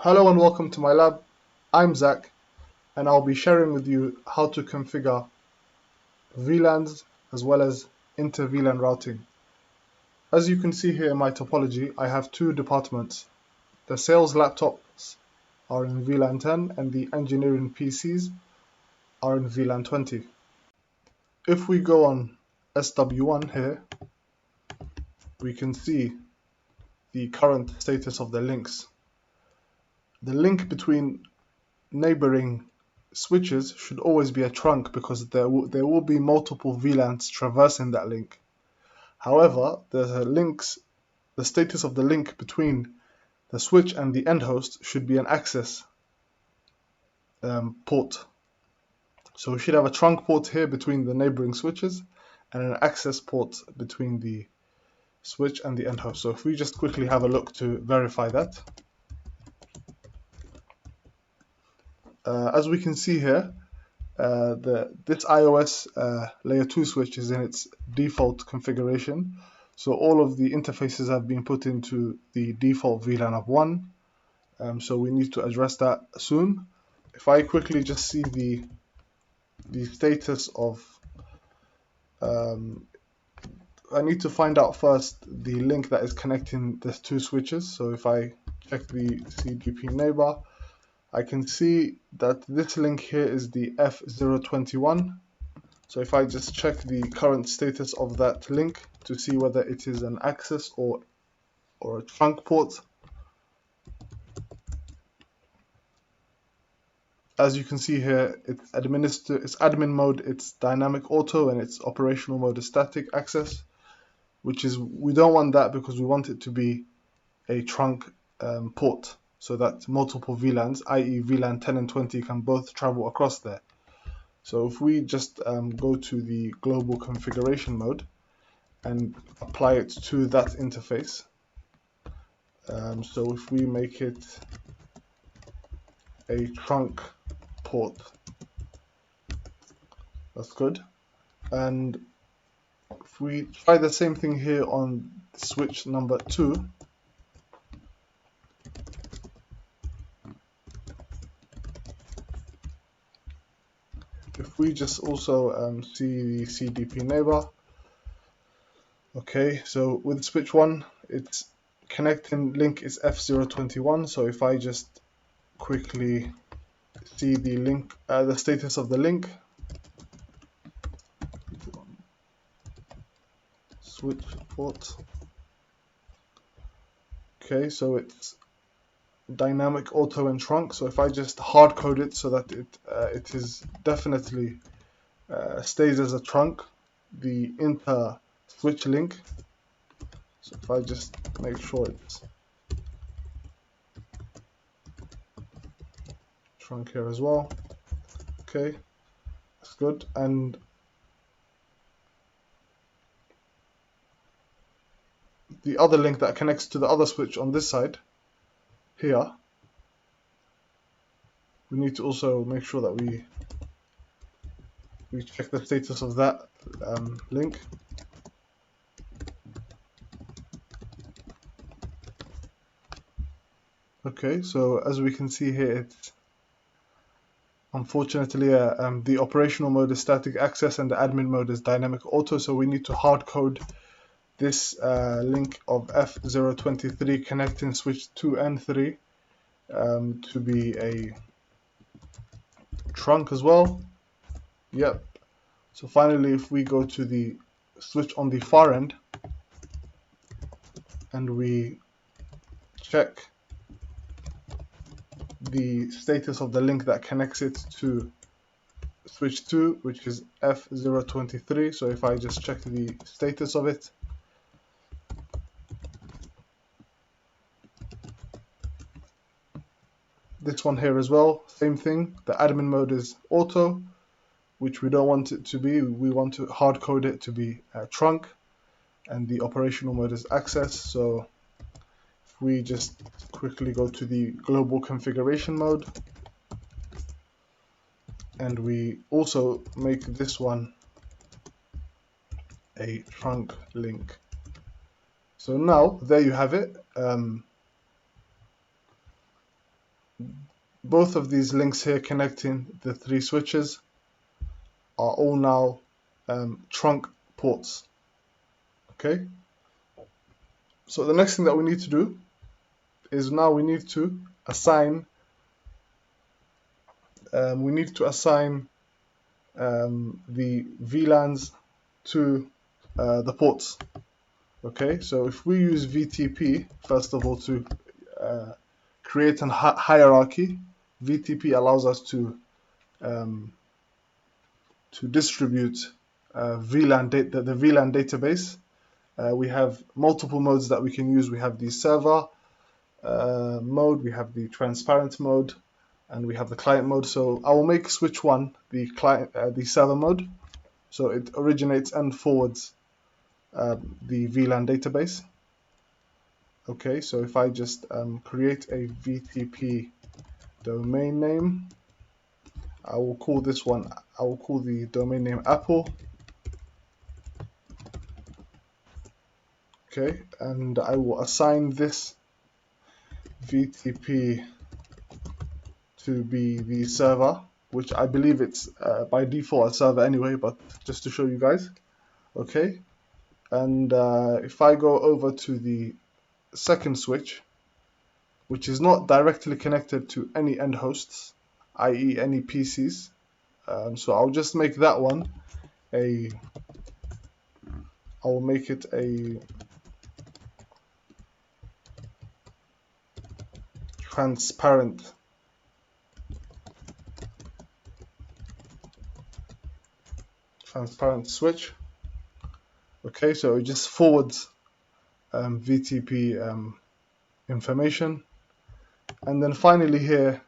Hello and welcome to my lab. I'm Zach and I'll be sharing with you how to configure VLANs as well as inter-VLAN routing. As you can see here in my topology, I have two departments. The sales laptops are in VLAN 10 and the engineering PCs are in VLAN 20. If we go on SW1 here, we can see the current status of the links. The link between neighboring switches should always be a trunk because there will be multiple VLANs traversing that link. However, the status of the link between the switch and the end host should be an access port. So we should have a trunk port here between the neighboring switches and an access port between the switch and the end host. So if we just quickly have a look to verify that. As we can see here, this iOS layer 2 switch is in its default configuration. So all of the interfaces have been put into the default VLAN of 1. So we need to address that soon. If I quickly just see the status of, I need to find out first the link that is connecting the two switches. So if I check the CDP neighbor, I can see that this link here is the F021. So if I just check the current status of that link to see whether it is an access or a trunk port. As you can see here, it's admin mode, it's dynamic auto, and its operational mode is static access, which is, we don't want that because we want it to be a trunk port so that multiple VLANs, i.e. VLAN 10 and 20, can both travel across there. So if we just go to the global configuration mode and apply it to that interface, so if we make it a trunk port, that's good. And if we try the same thing here on switch number 2, if we just also see the CDP neighbor, okay, so with switch 1, its connecting link is F021. So if I just quickly see the link, the status of the link, switch port. Okay, so it's dynamic auto and trunk. So if I just hard code it so that it is definitely stays as a trunk, the inter switch link. So if I just make sure it's trunk here as well. Okay, that's good. And the other link that connects to the other switch on this side here, we need to also make sure that we check the status of that link. Okay, so as we can see here, it's unfortunately the operational mode is static access and the admin mode is dynamic auto, so we need to hard code this link of F023 connecting switch 2 and 3 to be a trunk as well. Yep. So finally, if we go to the switch on the far end and we check the status of the link that connects it to switch 2, which is F023. So if I just check the status of it, this one here as well, same thing. The admin mode is auto, which we don't want it to be. We want to hard code it to be a trunk, and the operational mode is access. So if we just quickly go to the global configuration mode and we also make this one a trunk link. So now there you have it. both of these links here connecting the 3 switches are all now trunk ports. Okay, so the next thing that we need to do is now we need to assign the VLANs to the ports. Okay, so if we use VTP first of all to create a hierarchy, VTP allows us to distribute the VLAN database. We have multiple modes that we can use. We have the server mode, we have the transparent mode, and we have the client mode. So I will make switch 1 the server mode, so it originates and forwards the VLAN database. Okay, so if I just create a VTP domain name, I will call the domain name Apple. Okay, and I will assign this VTP to be the server, which I believe it's by default a server anyway, but just to show you guys. Okay, and if I go over to the second switch, which is not directly connected to any end hosts, i.e. any PCs, so I'll just make that one I will make it a transparent switch. Okay, so it just forwards VTP information, and then finally here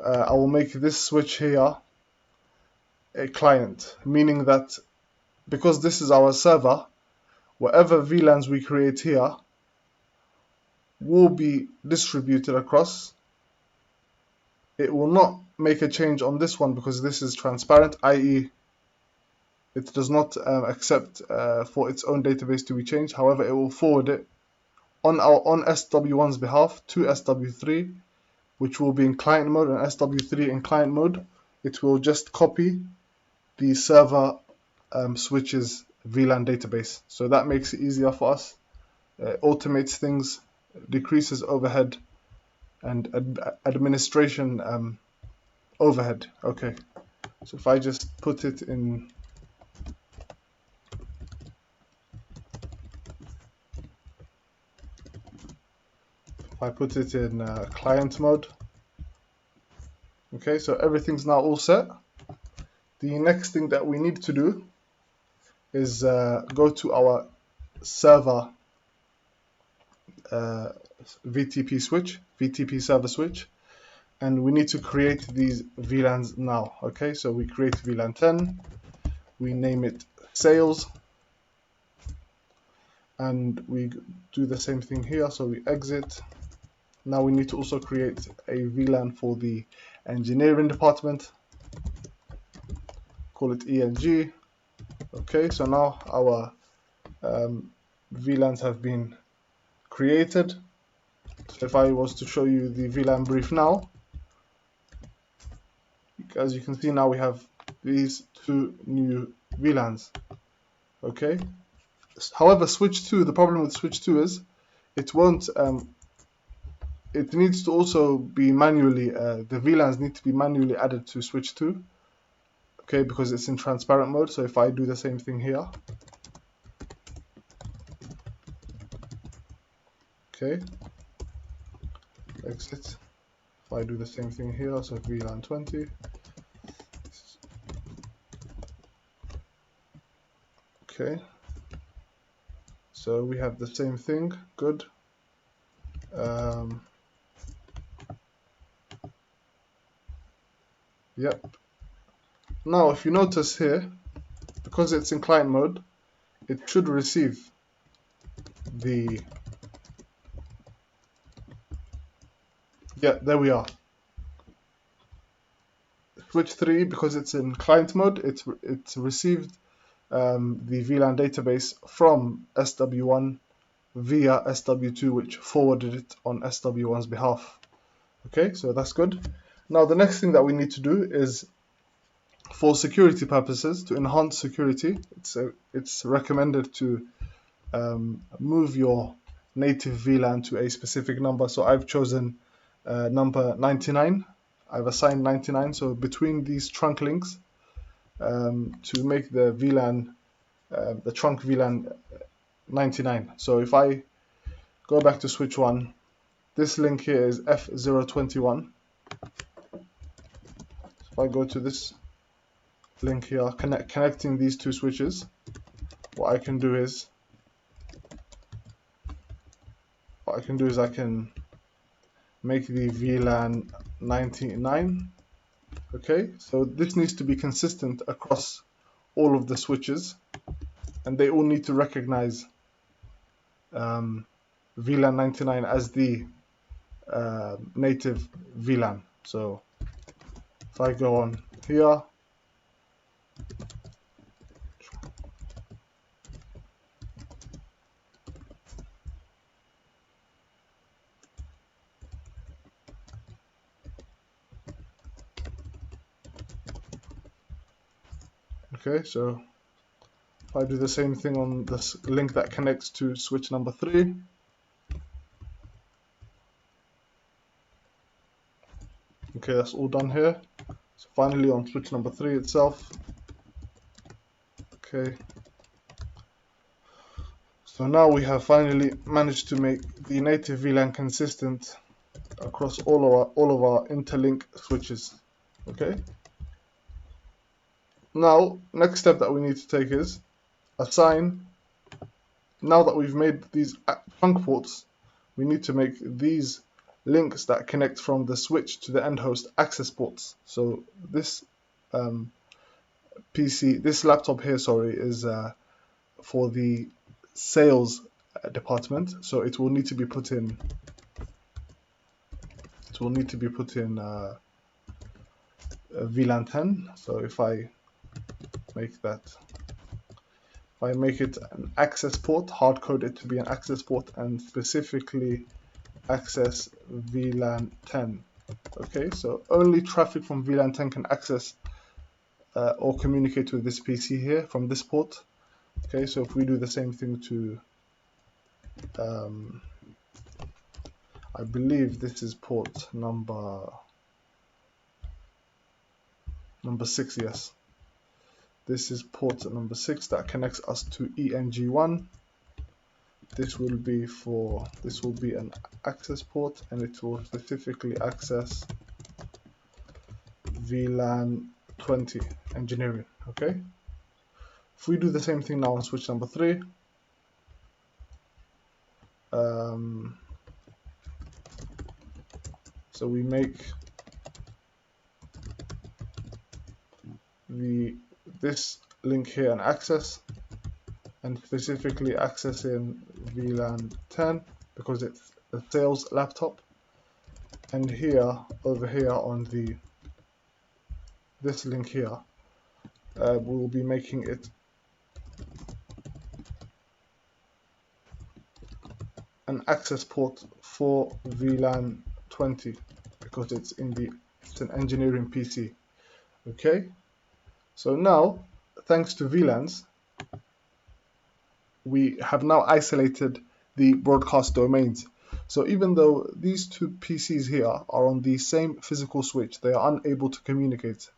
I will make this switch here a client, meaning that because this is our server, whatever VLANs we create here will be distributed across. It will not make a change on this one because this is transparent, i.e. it does not accept for its own database to be changed. However, it will forward it on SW1's behalf to SW3, which will be in client mode, and SW3 in client mode. It will just copy the server switches VLAN database. So that makes it easier for us. Automates things, decreases overhead and administration overhead. Okay, so if I just put it in client mode. Okay, so everything's now all set. The next thing that we need to do is go to our server VTP server switch, and we need to create these VLANs now. Okay, so we create VLAN 10, we name it sales, and we do the same thing here. So we exit. Now we need to also create a VLAN for the engineering department, call it ENG. Okay, so now our VLANs have been created. So if I was to show you the VLAN brief now, as you can see, now we have these 2 new VLANs. Okay, however, switch 2, the problem with switch 2 is it won't it needs to also be manually the VLANs need to be manually added to switch 2. Okay, because it's in transparent mode. So if I do the same thing here, okay, exit. If I do the same thing here, so VLAN 20, okay, so we have the same thing. Good. Yep. Now if you notice here, because it's in client mode, it should receive the, yeah, there we are. Switch 3, because it's in client mode, it's received the VLAN database from SW1 via SW2, which forwarded it on SW1's behalf. Okay, so that's good. Now the next thing that we need to do is, for security purposes, to enhance security, it's recommended to move your native VLAN to a specific number. So I've chosen number 99. I've assigned 99. So between these trunk links, to make the VLAN, the trunk VLAN 99. So if I go back to switch 1, this link here is F021. If I go to this link here, connecting these two switches, what I can do is I can make the VLAN 99. Okay, so this needs to be consistent across all of the switches, and they all need to recognize VLAN 99 as the native VLAN. So if I go on here, okay, so if I do the same thing on this link that connects to switch number 3, okay, that's all done here. So finally on switch number 3 itself, okay, so now we have finally managed to make the native VLAN consistent across all of our interlink switches. Okay, now next step that we need to take is assign. Now that we've made these trunk ports, we need to make these links that connect from the switch to the end host access ports. So this this laptop here, sorry, is for the sales department, so it will need to be put in. It will need to be put in VLAN 10. So if I make it an access port, hard code it to be an access port, and specifically access VLAN 10. Okay, so only traffic from VLAN 10 can access or communicate with this PC here from this port. Okay, so if we do the same thing to, I believe this is port number 6, yes. This is port number 6 that connects us to ENG1. This will be an access port, and it will specifically access VLAN 20 engineering. Okay, if we do the same thing now on switch number 3, so we make this link here an access, and specifically accessing VLAN 10 because it's a sales laptop, and here over here on this link here, we'll be making it an access port for VLAN 20 because it's an engineering PC. Okay, so now thanks to VLANs, we have now isolated the broadcast domains. So even though these two PCs here are on the same physical switch, they are unable to communicate.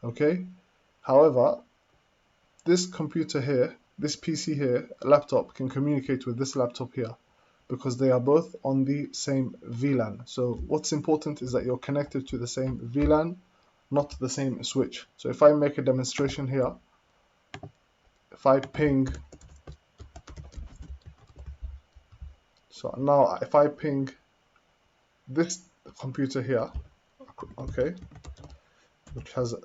Okay, however, this computer here, this PC here, laptop, can communicate with this laptop here because they are both on the same VLAN. So what's important is that you're connected to the same VLAN, not the same switch. So if I make a demonstration here, if I ping, so now if I ping this computer here, okay, which has an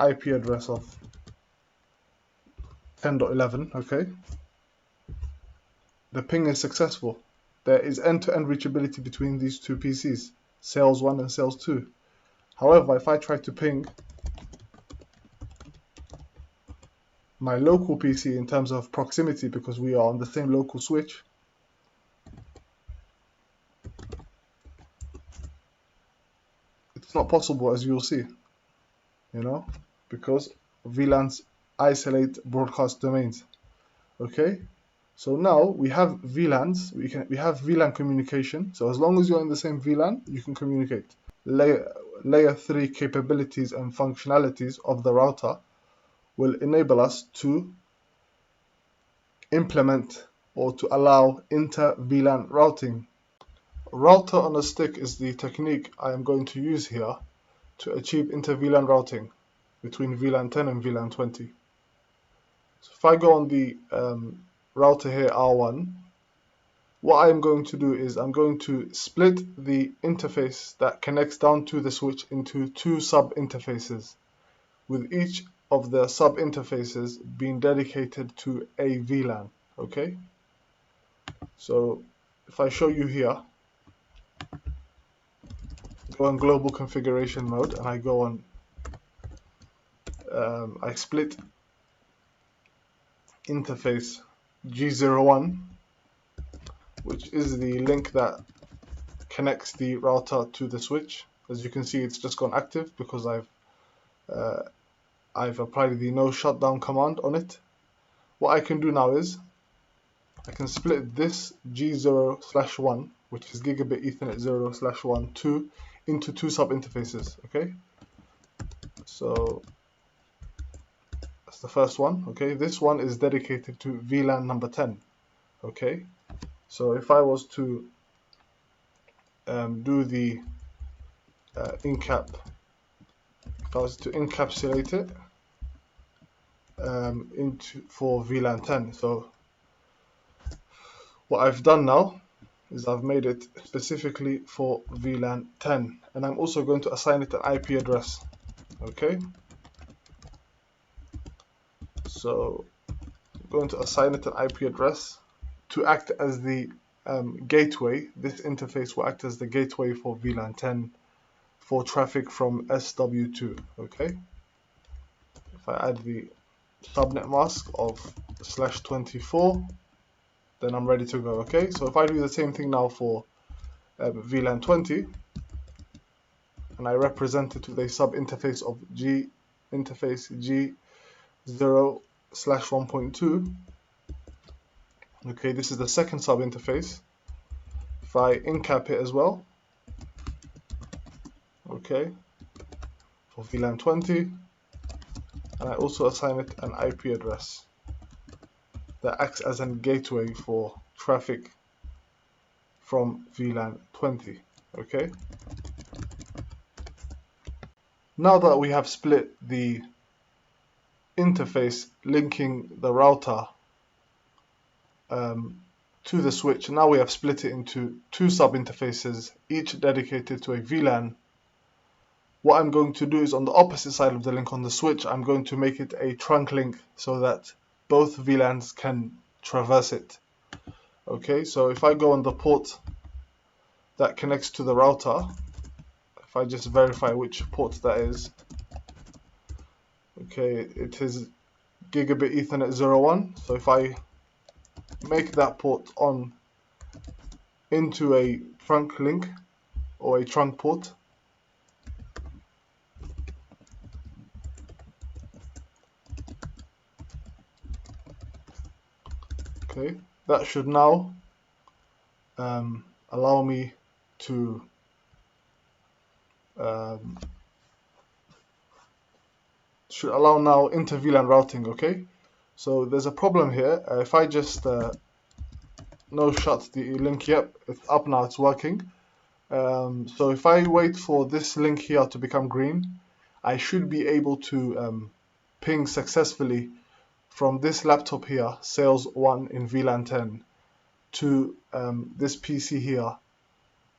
IP address of 10.11, okay, the ping is successful. There is end-to-end reachability between these two PCs, Sales 1 and Sales 2. However, if I try to ping my local PC in terms of proximity, because we are on the same local switch, It's not possible, as you'll see, because VLANs isolate broadcast domains. Okay, so now we have VLANs. We have VLAN communication. So as long as you're in the same VLAN, you can communicate. Layer 3 capabilities and functionalities of the router will enable us to implement or to allow inter-VLAN routing. Router on a stick is the technique I am going to use here to achieve inter-VLAN routing between VLAN 10 and VLAN 20. So if I go on the router here, R1, what I'm going to do is I'm going to split the interface that connects down to the switch into two sub-interfaces, with each of the sub-interfaces being dedicated to a VLAN. Okay, so if I show you here, go on global configuration mode, and I go on, I split interface G01, which is the link that connects the router to the switch. As you can see, it's just gone active because I've applied the no shutdown command on it. What I can do now is I can split this G0/1, which is gigabit Ethernet 0/1, into two sub interfaces. Okay, so that's the first one. Okay, this one is dedicated to VLAN number 10. Okay, so if I was to do the if I was to encapsulate it for VLAN 10. So what I've done now is I've made it specifically for VLAN 10, and I'm also going to assign it an IP address. Okay, so I'm going to assign it an IP address to act as the gateway. This interface will act as the gateway for VLAN 10 for traffic from SW2. Okay, if I add the subnet mask of /24, then I'm ready to go. Okay, so if I do the same thing now for VLAN 20, and I represent it with a sub interface of interface G0/1.2. Okay, this is the second sub interface. If I encap it as well, okay, for VLAN 20, and I also assign it an IP address that acts as a gateway for traffic from VLAN 20. Okay, now that we have split the interface linking the router to the switch, now we have split it into two sub interfaces, each dedicated to a VLAN. What I'm going to do is on the opposite side of the link on the switch, I'm going to make it a trunk link so that both VLANs can traverse it. Okay, so if I go on the port that connects to the router, if I just verify which port that is, okay, it is gigabit Ethernet 01. So if I make that port on into a trunk link or a trunk port, okay, that should now allow me to now inter-VLAN routing. Okay, so there's a problem here. If I just no shut the link, yep, it's up now, it's working. So if I wait for this link here to become green, I should be able to ping successfully from this laptop here, sales 1 in VLAN 10, to this PC here,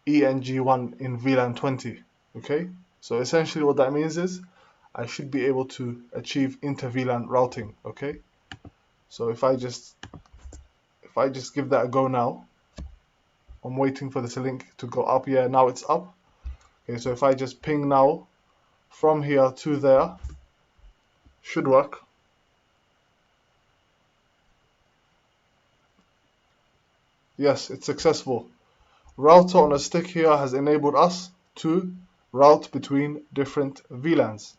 ENG1 in VLAN 20. Okay, so essentially what that means is I should be able to achieve inter-VLAN routing. Okay, so if I just give that a go now, I'm waiting for this link to go up. Yeah, now it's up. Okay, so if I just ping now from here to there, should work. Yes, it's successful. Router on a stick here has enabled us to route between different VLANs.